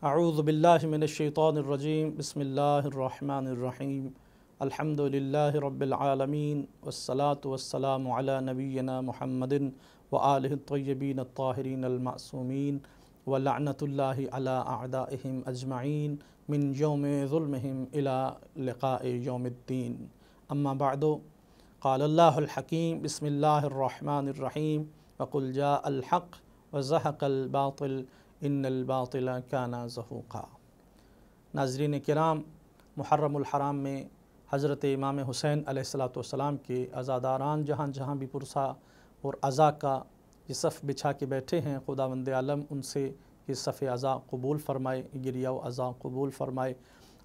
اعوذ باللہ من الشیطان الرجیم بسم اللہ الرحمن الرحیم الحمدللہ رب العالمین والصلاة والسلام علی نبینا محمد وآلہ الطیبین الطاہرین المعصومین ولعنۃ اللہ علی اعدائہم اجمعین من یوم ظلمہم الی لقاء یوم الدین اما بعد قال اللہ الحکیم بسم اللہ الرحمن الرحیم وقل جاء الحق وزہق الباطل ان الباطل کان زہوقا۔ ناظرین کرام، محرم الحرام میں حضرت امام حسین علیہ السلام کے عزاداران جہاں جہاں بھی پرسا اور عزا کا یہ صف بچھا کے بیٹھے ہیں، خداوند عالم ان سے یہ صف عزا قبول فرمائے، گریہ و عزا قبول فرمائے،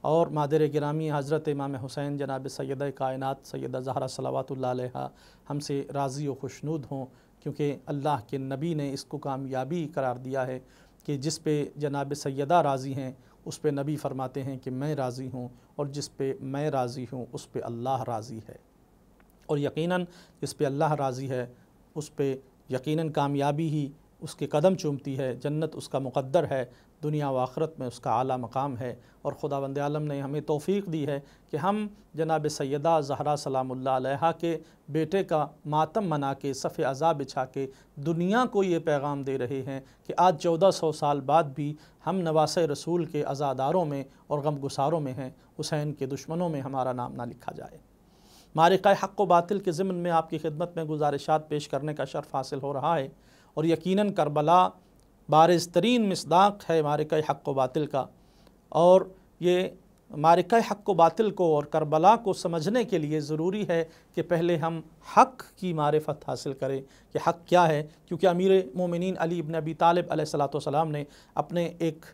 اور مادر گرامی حضرت امام حسین جناب سیدہ کائنات سیدہ زہرا صلوات اللہ علیہا ہم سے راضی و خوشنود ہوں، کیونکہ اللہ کے نبی نے اس کو کامیابی قرار دیا ہے کہ جس پہ جناب سیدہ راضی ہیں اس پہ نبی فرماتے ہیں کہ میں راضی ہوں، اور جس پہ میں راضی ہوں اس پہ اللہ راضی ہے، اور یقیناً جس پہ اللہ راضی ہے اس پہ یقیناً کامیابی ہی اس کے قدم چومتی ہے، جنت اس کا مقدر ہے، دنیا و آخرت میں اس کا اعلیٰ مقام ہے۔ اور خداوند عالم نے ہمیں توفیق دی ہے کہ ہم جناب سیدہ زہرا سلام اللہ علیہا کے بیٹے کا ماتم منا کے صف عزا بچھا کے دنیا کو یہ پیغام دے رہے ہیں کہ آج 1400 سال بعد بھی ہم نواسۂ رسول کے عزاداروں میں اور غمگساروں میں ہیں، حسین کے دشمنوں میں ہمارا نام نہ لکھا جائے۔ معرکہ حق و باطل کے ضمن میں آپ کی خدمت میں گزارشات پیش کرنے کا شرف حاصل ہو رہا ہے، اور یقیناً کربلا بارز ترین مصداق ہے معرکہ حق و باطل کا، اور یہ معرکہ حق و باطل کو اور کربلا کو سمجھنے کے لیے ضروری ہے کہ پہلے ہم حق کی معرفت حاصل کریں کہ حق کیا ہے، کیونکہ امیر مومنین علی ابن ابی طالب علیہ السلام نے اپنے ایک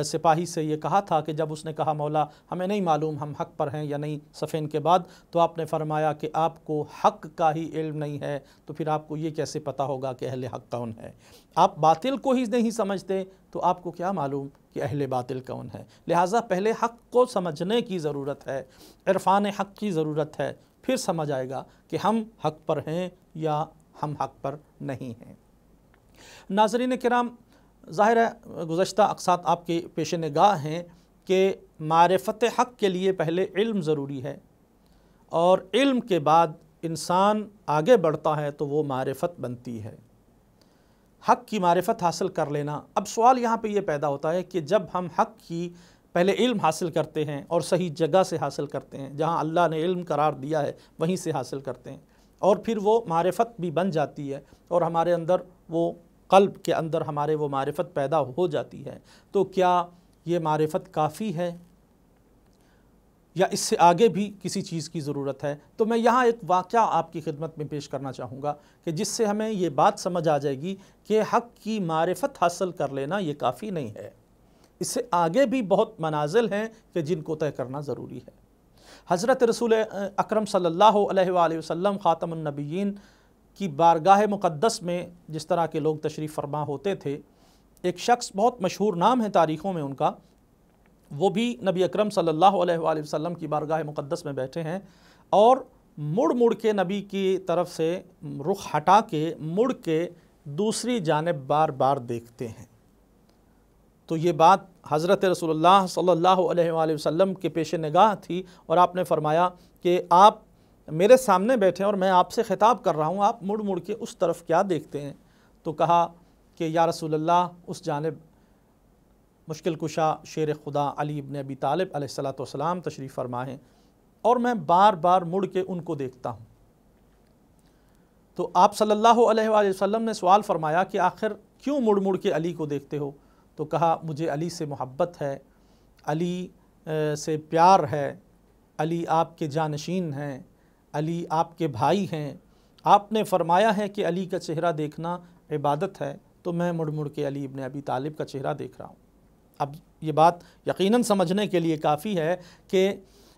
سپاہی سے یہ کہا تھا کہ جب اس نے کہا مولا ہمیں نہیں معلوم ہم حق پر ہیں یا نہیں صفین کے بعد، تو آپ نے فرمایا کہ آپ کو حق کا ہی علم نہیں ہے تو پھر آپ کو یہ کیسے پتہ ہوگا کہ اہل حق کون ہے؟ آپ باطل کو ہی نہیں سمجھتے تو آپ کو کیا معلوم کہ اہل باطل کون ہے؟ لہٰذا پہلے حق کو سمجھنے کی ضرورت ہے، عرفان حق کی ضرورت ہے، پھر سمجھ آئے گا کہ ہم حق پر ہیں یا ہم حق پر نہیں ہیں۔ ناظرین کرام، ظاہر ہے گزشتہ اقساط آپ کے پیش نگاہ ہیں کہ معرفت حق کے لیے پہلے علم ضروری ہے، اور علم کے بعد انسان آگے بڑھتا ہے تو وہ معرفت بنتی ہے، حق کی معرفت حاصل کر لینا۔ اب سوال یہاں پہ یہ پیدا ہوتا ہے کہ جب ہم حق کی پہلے علم حاصل کرتے ہیں اور صحیح جگہ سے حاصل کرتے ہیں، جہاں اللہ نے علم قرار دیا ہے وہیں سے حاصل کرتے ہیں، اور پھر وہ معرفت بھی بن جاتی ہے اور ہمارے اندر وہ قلب کے اندر ہمارے وہ معرفت پیدا ہو جاتی ہے، تو کیا یہ معرفت کافی ہے یا اس سے آگے بھی کسی چیز کی ضرورت ہے؟ تو میں یہاں ایک واقعہ آپ کی خدمت میں پیش کرنا چاہوں گا کہ جس سے ہمیں یہ بات سمجھ آ جائے گی کہ حق کی معرفت حاصل کر لینا یہ کافی نہیں ہے، اس سے آگے بھی بہت منازل ہیں کہ جن کو طے کرنا ضروری ہے۔ حضرت رسول اکرم صلی اللہ علیہ وآلہ وسلم خاتم النبیین کی بارگاہ مقدس میں جس طرح کے لوگ تشریف فرما ہوتے تھے، ایک شخص بہت مشہور نام ہے تاریخوں میں ان کا، وہ بھی نبی اکرم صلی اللہ علیہ وآلہ وسلم کی بارگاہ مقدس میں بیٹھے ہیں، اور مڑ مڑ کے نبی کی طرف سے رخ ہٹا کے مڑ کے دوسری جانب بار بار دیکھتے ہیں۔ تو یہ بات حضرت رسول اللہ صلی اللہ علیہ وآلہ وسلم کے پیش نگاہ تھی، اور آپ نے فرمایا کہ آپ میرے سامنے بیٹھے ہیں اور میں آپ سے خطاب کر رہا ہوں، آپ مڑ مڑ کے اس طرف کیا دیکھتے ہیں؟ تو کہا کہ یا رسول اللہ اس جانب مشکل کشا شیر خدا علی ابن ابی طالب علیہ السلام تشریف فرما ہیں، اور میں بار بار مڑ کے ان کو دیکھتا ہوں۔ تو آپ صلی اللہ علیہ وآلہ وسلم نے سوال فرمایا کہ آخر کیوں مڑ مڑ کے علی کو دیکھتے ہو؟ تو کہا مجھے علی سے محبت ہے، علی سے پیار ہے، علی آپ کے جانشین ہیں، علی آپ کے بھائی ہیں، آپ نے فرمایا ہے کہ علی کا چہرہ دیکھنا عبادت ہے، تو میں مڑ مڑ کے علی ابن ابی طالب کا چہرہ دیکھ رہا ہوں۔ اب یہ بات یقیناً سمجھنے کے لیے کافی ہے کہ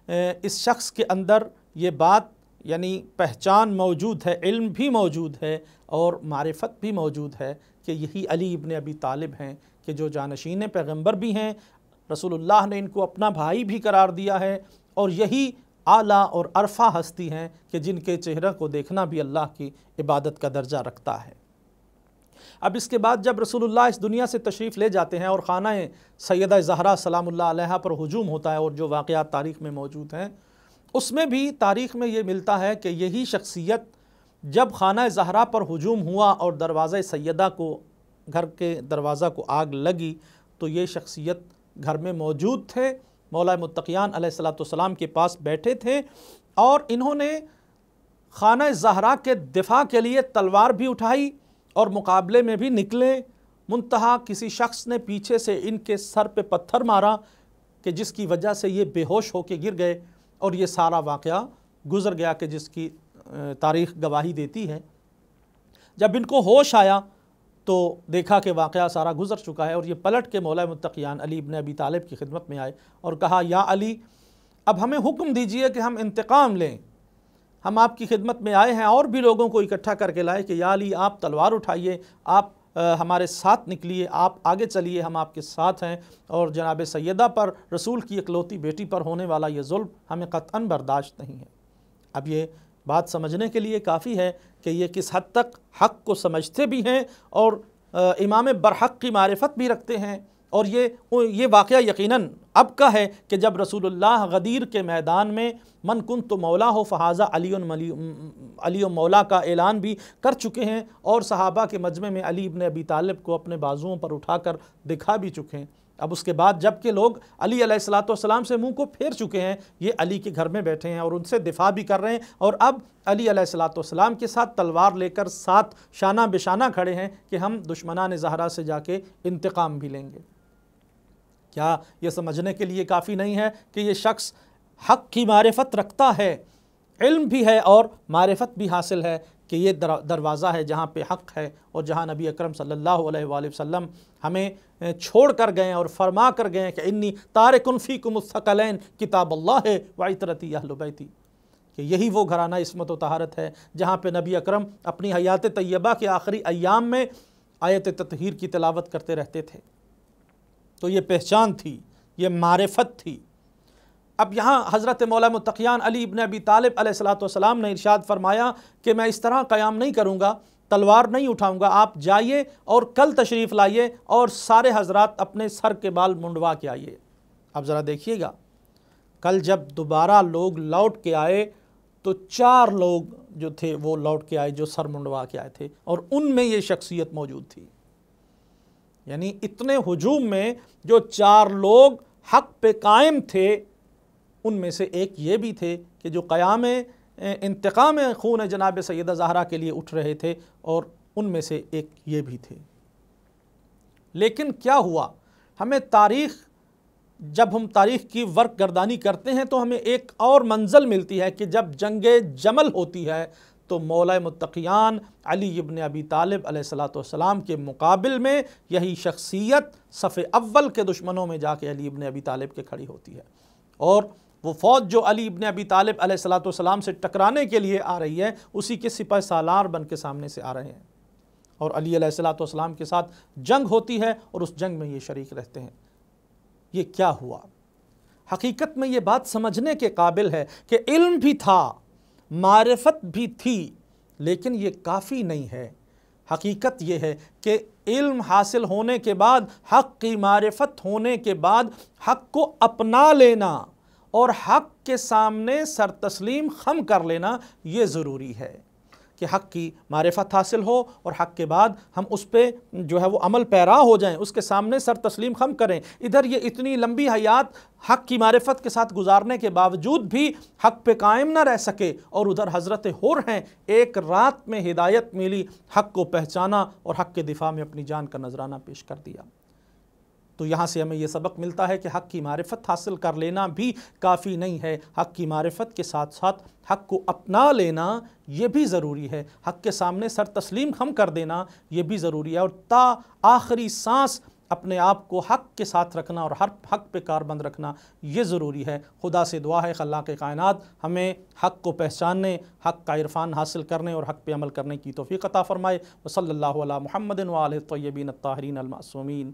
اس شخص کے اندر یہ بات یعنی پہچان موجود ہے، علم بھی موجود ہے اور معرفت بھی موجود ہے کہ یہی علی ابن ابی طالب ہیں کہ جو جانشین پیغمبر بھی ہیں، رسول اللہ نے ان کو اپنا بھائی بھی قرار دیا ہے، اور یہی اعلیٰ اور عرفہ ہستی ہیں کہ جن کے چہرہ کو دیکھنا بھی اللہ کی عبادت کا درجہ رکھتا ہے۔ اب اس کے بعد جب رسول اللہ اس دنیا سے تشریف لے جاتے ہیں اور خانہ سیدہ زہرا سلام اللہ علیہا پر ہجوم ہوتا ہے، اور جو واقعات تاریخ میں موجود ہیں اس میں بھی تاریخ میں یہ ملتا ہے کہ یہی شخصیت جب خانہ زہرا پر ہجوم ہوا اور دروازہ سیدہ کو، گھر کے دروازہ کو آگ لگی، تو یہ شخصیت گھر میں موجود تھے، مولا متقیان علیہ السلام کے پاس بیٹھے تھے، اور انہوں نے خانہ زہرا کے دفاع کے لیے تلوار بھی اٹھائی اور مقابلے میں بھی نکلے، منتہا کسی شخص نے پیچھے سے ان کے سر پہ پتھر مارا کہ جس کی وجہ سے یہ بے ہوش ہو کے گر گئے، اور یہ سارا واقعہ گزر گیا کہ جس کی تاریخ گواہی دیتی ہے۔ جب ان کو ہوش آیا تو دیکھا کہ واقعہ سارا گزر چکا ہے، اور یہ پلٹ کے مولا متقیان علی ابن ابی طالب کی خدمت میں آئے اور کہا، یا علی، اب ہمیں حکم دیجئے کہ ہم انتقام لیں، ہم آپ کی خدمت میں آئے ہیں، اور بھی لوگوں کو اکٹھا کر کے لائے کہ یا علی آپ تلوار اٹھائیے، آپ ہمارے ساتھ نکلیے، آپ آگے چلیے، ہم آپ کے ساتھ ہیں، اور جناب سیدہ پر، رسول کی اکلوتی بیٹی پر ہونے والا یہ ظلم ہمیں قطعاً برداشت نہیں ہے۔ اب یہ بات سمجھنے کے لیے کافی ہے کہ یہ کس حد تک حق کو سمجھتے بھی ہیں اور امام برحق کی معرفت بھی رکھتے ہیں، اور یہ واقعہ یقیناً اب کا ہے کہ جب رسول اللہ غدیر کے میدان میں من کنت مولا ہو فہذا علی مولا کا اعلان بھی کر چکے ہیں، اور صحابہ کے مجمع میں علی ابن ابی طالب کو اپنے بازوؤں پر اٹھا کر دکھا بھی چکے ہیں۔ اب اس کے بعد جب کہ لوگ علی علیہ السلام سے منہ کو پھیر چکے ہیں، یہ علی کے گھر میں بیٹھے ہیں اور ان سے دفاع بھی کر رہے ہیں، اور اب علی علیہ السلام کے ساتھ تلوار لے کر ساتھ شانہ بشانہ کھڑے ہیں کہ ہم دشمنان زہرا سے جا کے انتقام بھی لیں گے۔ کیا یہ سمجھنے کے لیے کافی نہیں ہے کہ یہ شخص حق کی معرفت رکھتا ہے، علم بھی ہے اور معرفت بھی حاصل ہے کہ یہ دروازہ ہے جہاں پہ حق ہے، اور جہاں نبی اکرم صلی اللہ علیہ وآلہ وسلم ہمیں چھوڑ کر گئے اور فرما کر گئے کہ انی تارکن فیکم الثقلین کتاب اللہ وعطرتی اہل بیتی، کہ یہی وہ گھرانہ عصمت و طہارت ہے جہاں پہ نبی اکرم اپنی حیات طیبہ کے آخری ایام میں آیت تطہیر کی تلاوت کرتے رہتے تھے۔ تو یہ پہچان تھی، یہ معرفت تھی۔ اب یہاں حضرت مولا متقیان علی ابن ابی طالب علیہ السلام نے ارشاد فرمایا کہ میں اس طرح قیام نہیں کروں گا، تلوار نہیں اٹھاؤں گا، آپ جائیے اور کل تشریف لائیے اور سارے حضرات اپنے سر کے بال منڈوا کے آئیے۔ اب ذرا دیکھیے گا، کل جب دوبارہ لوگ لوٹ کے آئے تو 4 لوگ جو تھے وہ لوٹ کے آئے جو سر منڈوا کے آئے تھے، اور ان میں یہ شخصیت موجود تھی۔ یعنی اتنے ہجوم میں جو 4 لوگ حق پہ قائم تھے، ان میں سے ایک یہ بھی تھے کہ جو قیام انتقام خون جناب سیدہ زہرا کے لیے اٹھ رہے تھے، اور ان میں سے ایک یہ بھی تھے۔ لیکن کیا ہوا؟ ہمیں تاریخ، جب ہم تاریخ کی ورق گردانی کرتے ہیں تو ہمیں ایک اور منزل ملتی ہے کہ جب جنگ جمل ہوتی ہے تو مولا متقیان علی ابن ابی طالب علیہ السلام کے مقابل میں یہی شخصیت صف اول کے دشمنوں میں جا کے علی ابن ابی طالب کے کھڑی ہوتی ہے، اور وہ فوج جو علی ابن ابی طالب علیہ السلام سے ٹکرانے کے لیے آ رہی ہے، اسی کے سپہ سالار بن کے سامنے سے آ رہے ہیں، اور علی علیہ السلام کے ساتھ جنگ ہوتی ہے اور اس جنگ میں یہ شریک رہتے ہیں۔ یہ کیا ہوا؟ حقیقت میں یہ بات سمجھنے کے قابل ہے کہ علم بھی تھا، معرفت بھی تھی، لیکن یہ کافی نہیں ہے۔ حقیقت یہ ہے کہ علم حاصل ہونے کے بعد، حق کی معرفت ہونے کے بعد، حق کو اپنا لینا اور حق کے سامنے سر تسلیم خم کر لینا یہ ضروری ہے کہ حق کی معرفت حاصل ہو، اور حق کے بعد ہم اس پہ جو ہے وہ عمل پیرا ہو جائیں، اس کے سامنے سر تسلیم خم کریں۔ ادھر یہ اتنی لمبی حیات حق کی معرفت کے ساتھ گزارنے کے باوجود بھی حق پہ قائم نہ رہ سکے، اور ادھر حضرت حر ہیں، ایک رات میں ہدایت ملی، حق کو پہچانا اور حق کے دفاع میں اپنی جان کا نذرانہ پیش کر دیا۔ تو یہاں سے ہمیں یہ سبق ملتا ہے کہ حق کی معرفت حاصل کر لینا بھی کافی نہیں ہے، حق کی معرفت کے ساتھ ساتھ حق کو اپنا لینا یہ بھی ضروری ہے، حق کے سامنے سر تسلیم خم کر دینا یہ بھی ضروری ہے، اور تا آخری سانس اپنے آپ کو حق کے ساتھ رکھنا اور ہر حق پہ کاربند رکھنا یہ ضروری ہے۔ خدا سے دعا ہے خلاق کائنات ہمیں حق کو پہچاننے، حق کا عرفان حاصل کرنے اور حق پہ عمل کرنے کی توفیق عطا فرمائے۔ وصلی اللہ علی محمد وآلہ الطیبین الطاہرین المعصومین۔